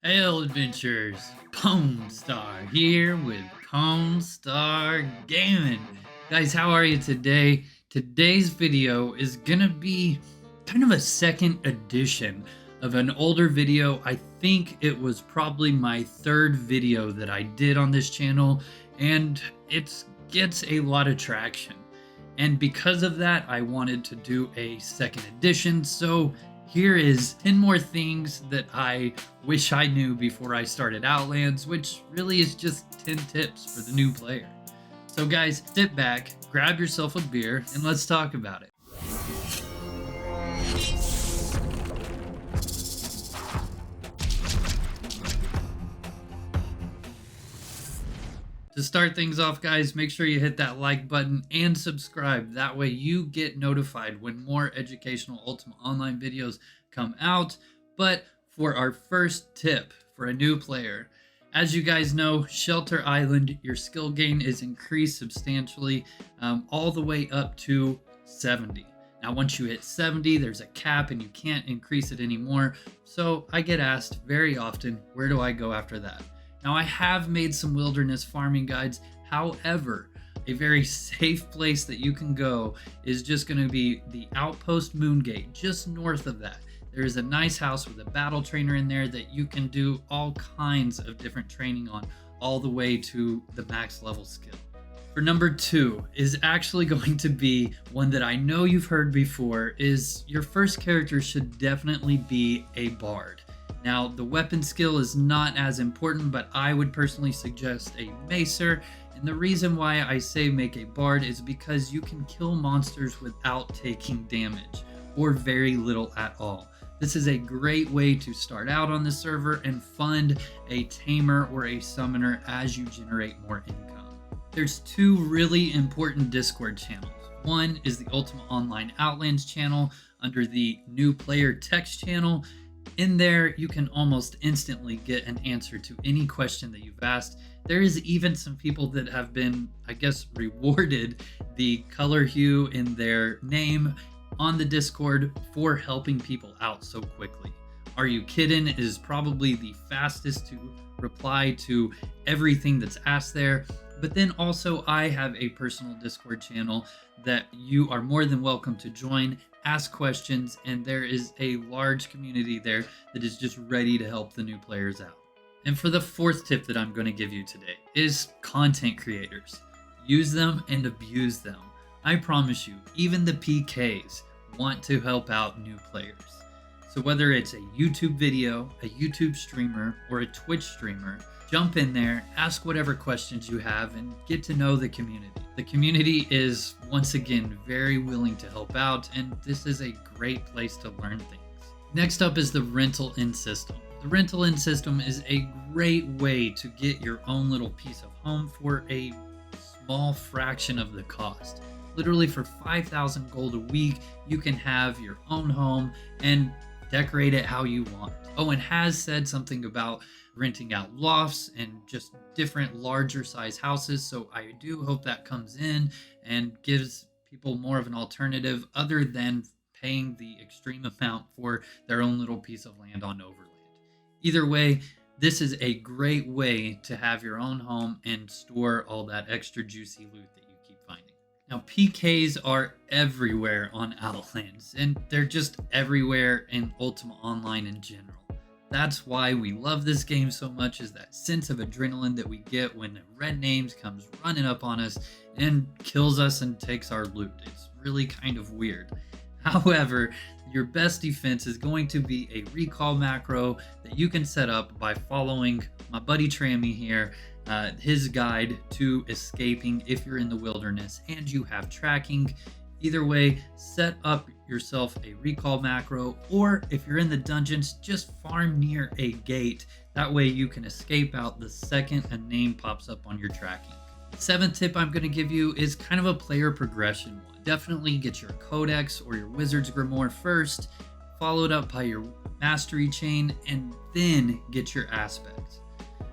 Hail adventures! Pwn Star here with Pwn Star Gaming. Guys, how are you today? Today's video is gonna be kind of a second edition of an older video. I think it was probably my third video that I did on this channel, and it gets a lot of traction. And because of that, I wanted to do a second edition. So here is 10 more things that I wish I knew before I started Outlands, which really is just 10 tips for the new player. So guys, sit back, grab yourself a beer, and let's talk about it. To start things off, guys, make sure you hit that like button and subscribe. That way you get notified when more educational Ultima Online videos come out. But for our first tip for a new player, as you guys know, Shelter Island, your skill gain is increased substantially, all the way up to 70. Now, once you hit 70, there's a cap and you can't increase it anymore. So I get asked very often, where do I go after that? Now, I have made some wilderness farming guides. However, a very safe place that you can go is just going to be the Outpost Moongate, just north of that. There is a nice house with a battle trainer in there that you can do all kinds of different training on, all the way to the max level skill. For number 2 is actually going to be one that I know you've heard before, is your first character should definitely be a bard. Now, the weapon skill is not as important, but I would personally suggest a macer. And the reason why I say make a bard is because you can kill monsters without taking damage, or very little at all. This is a great way to start out on the server and fund a tamer or a summoner as you generate more income. There's 2 really important Discord channels. One is the Ultima Online Outlands channel under the new player text channel. In there, you can almost instantly get an answer to any question that you've asked. There is even some people that have been, I guess, rewarded the color hue in their name on the Discord for helping people out so quickly. Are You Kiddin' is probably the fastest to reply to everything that's asked there. But then also I have a personal Discord channel that you are more than welcome to join, ask questions, and there is a large community there that is just ready to help the new players out. And for the 4th tip that I'm going to give you today is content creators. Use them and abuse them. I promise you, even the PKs want to help out new players. So whether it's a YouTube video, a YouTube streamer, or a Twitch streamer, jump in there, ask whatever questions you have, and get to know the community. The community is, once again, very willing to help out, and this is a great place to learn things. Next up is the rental inn system. The rental inn system is a great way to get your own little piece of home for a small fraction of the cost. Literally for 5,000 gold a week, you can have your own home and decorate it how you want. Oh, and has said something about renting out lofts and just different larger size houses. So I do hope that comes in and gives people more of an alternative other than paying the extreme amount for their own little piece of land on overland. Either way, this is a great way to have your own home and store all that extra juicy loot that you keep finding. Now, PKs are everywhere on Outlands, and they're just everywhere in Ultima Online in general. That's why we love this game so much, is that sense of adrenaline that we get when the red names comes running up on us and kills us and takes our loot. It's really kind of weird. However, your best defense is going to be a recall macro that you can set up by following my buddy Trammy here, his guide to escaping if you're in the wilderness and you have tracking. Either way, set up yourself a recall macro, or if you're in the dungeons, just farm near a gate. That way you can escape out the second a name pops up on your tracking. The 7th tip I'm going to give you is kind of a player progression one. Definitely get your Codex or your Wizard's Grimoire first, followed up by your Mastery Chain, and then get your Aspects.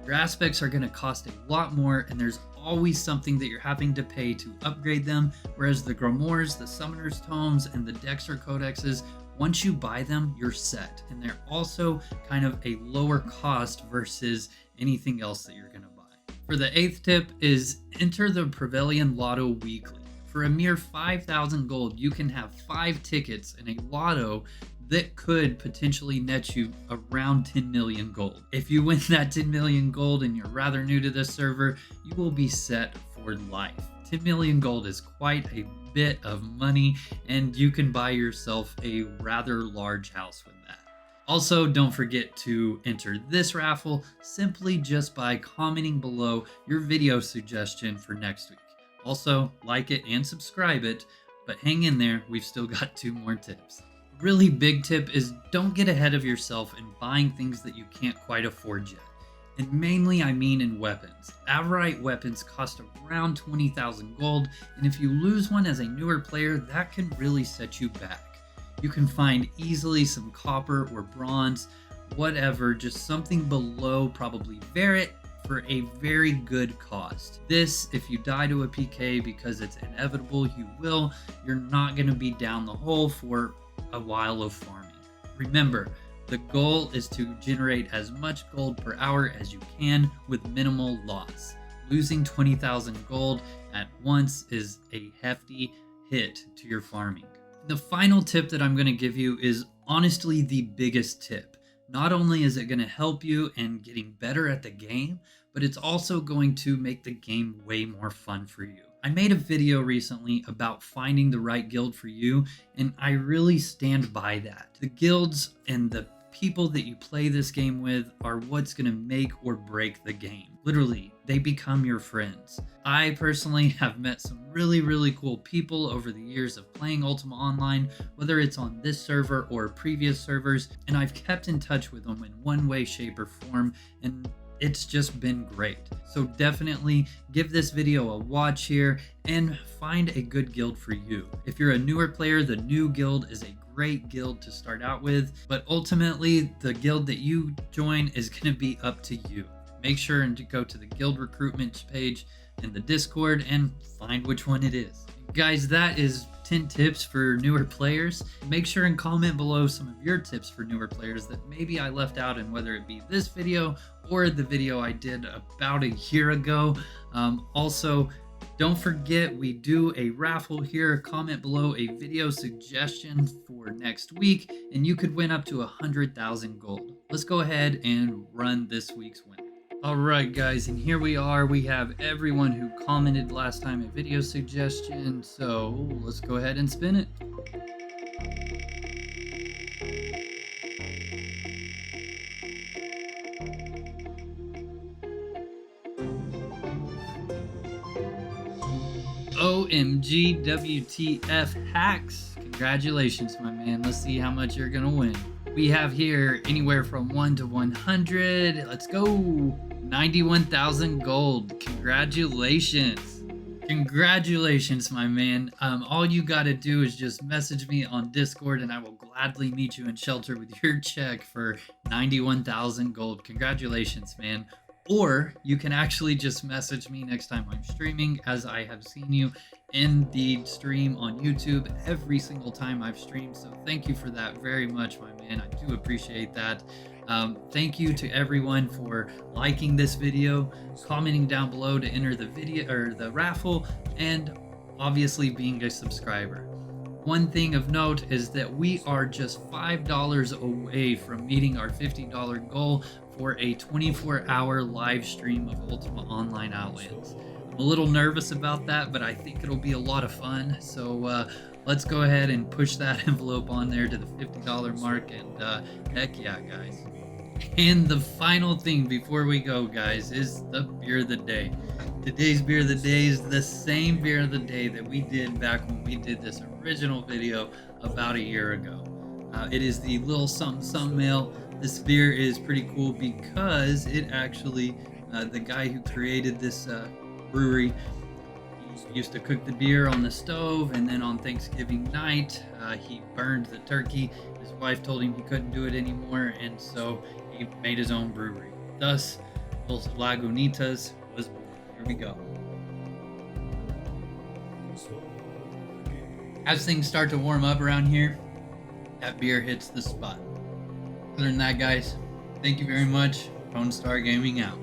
Your Aspects are going to cost a lot more, and there's always something that you're having to pay to upgrade them, whereas the Grimoires, the Summoner's Tomes, and the Dexter Codexes Once you buy them, you're set. And they're also kind of a lower cost versus anything else that you're going to buy. For the 8th tip is enter the Pavilion Lotto weekly. For a mere 5,000 gold, you can have 5 tickets in a lotto that could potentially net you around 10 million gold. If you win that 10 million gold and you're rather new to this server, you will be set for life. 10 million gold is quite a bit of money, and you can buy yourself a rather large house with that. Also, don't forget to enter this raffle simply just by commenting below your video suggestion for next week. Also, like it and subscribe it, but hang in there, we've still got 2 more tips. A really big tip is don't get ahead of yourself in buying things that you can't quite afford yet. And mainly I mean in weapons. Outright weapons cost around 20,000 gold, and if you lose one as a newer player, that can really set you back. You can find easily some copper or bronze, whatever, just something below probably Verit for a very good cost. This, if you die to a PK because it's inevitable, you will, you're not going to be down the hole for a while of farming. Remember, the goal is to generate as much gold per hour as you can with minimal loss. Losing 20,000 gold at once is a hefty hit to your farming. The final tip that I'm going to give you is honestly the biggest tip. Not only is it going to help you in getting better at the game, but it's also going to make the game way more fun for you. I made a video recently about finding the right guild for you, and I really stand by that. The guilds and the people that you play this game with are what's going to make or break the game. Literally, they become your friends. I personally have met some really cool people over the years of playing Ultima Online, whether it's on this server or previous servers, and I've kept in touch with them in one way, shape, or form, and it's just been great. So definitely give this video a watch here and find a good guild for you. If you're a newer player, the new guild is a great guild to start out with, but ultimately the guild that you join is going to be up to you. Make sure and to go to the guild recruitment page in the Discord and find which one it is. Guys, that is 10 tips for newer players. Make sure and comment below some of your tips for newer players that maybe I left out in whether it be this video or the video I did about a year ago. Also, don't forget we do a raffle here. Comment below a video suggestion for next week and you could win up to 100,000 gold. Let's go ahead and run this week's winner. Alright guys, and here we are. We have everyone who commented last time a video suggestion, so let's go ahead and spin it. OMG WTF hacks. Congratulations, my man. Let's see how much you're gonna win. We have here anywhere from 1 to 100. Let's go. 91,000 gold. Congratulations. Congratulations, my man. All you gotta do is just message me on Discord and I will gladly meet you in shelter with your check for 91,000 gold. Congratulations, man. Or you can actually just message me next time I'm streaming, as I have seen you in the stream on YouTube every single time I've streamed. So thank you for that very much, my man. I do appreciate that. Thank you to everyone for liking this video, commenting down below to enter the video or the raffle, and obviously being a subscriber. One thing of note is that we are just $5 away from meeting our $50 goal for a 24-hour live stream of Ultima Online Outlands. I'm a little nervous about that, but I think it'll be a lot of fun. So let's go ahead and push that envelope on there to the $50 mark, and heck yeah, guys. And the final thing before we go, guys, is the beer of the day. Today's beer of the day is the same beer of the day that we did back when we did this original video about a year ago. It is the Little Something Something Ale. This beer is pretty cool because it actually, the guy who created this brewery, he used to cook the beer on the stove, and then on Thanksgiving night, he burned the turkey. His wife told him he couldn't do it anymore, and so he made his own brewery. Thus, Los Lagunitas was born. Here we go. As things start to warm up around here, that beer hits the spot. Other than that, guys, thank you very much. Pwn Star Gaming out.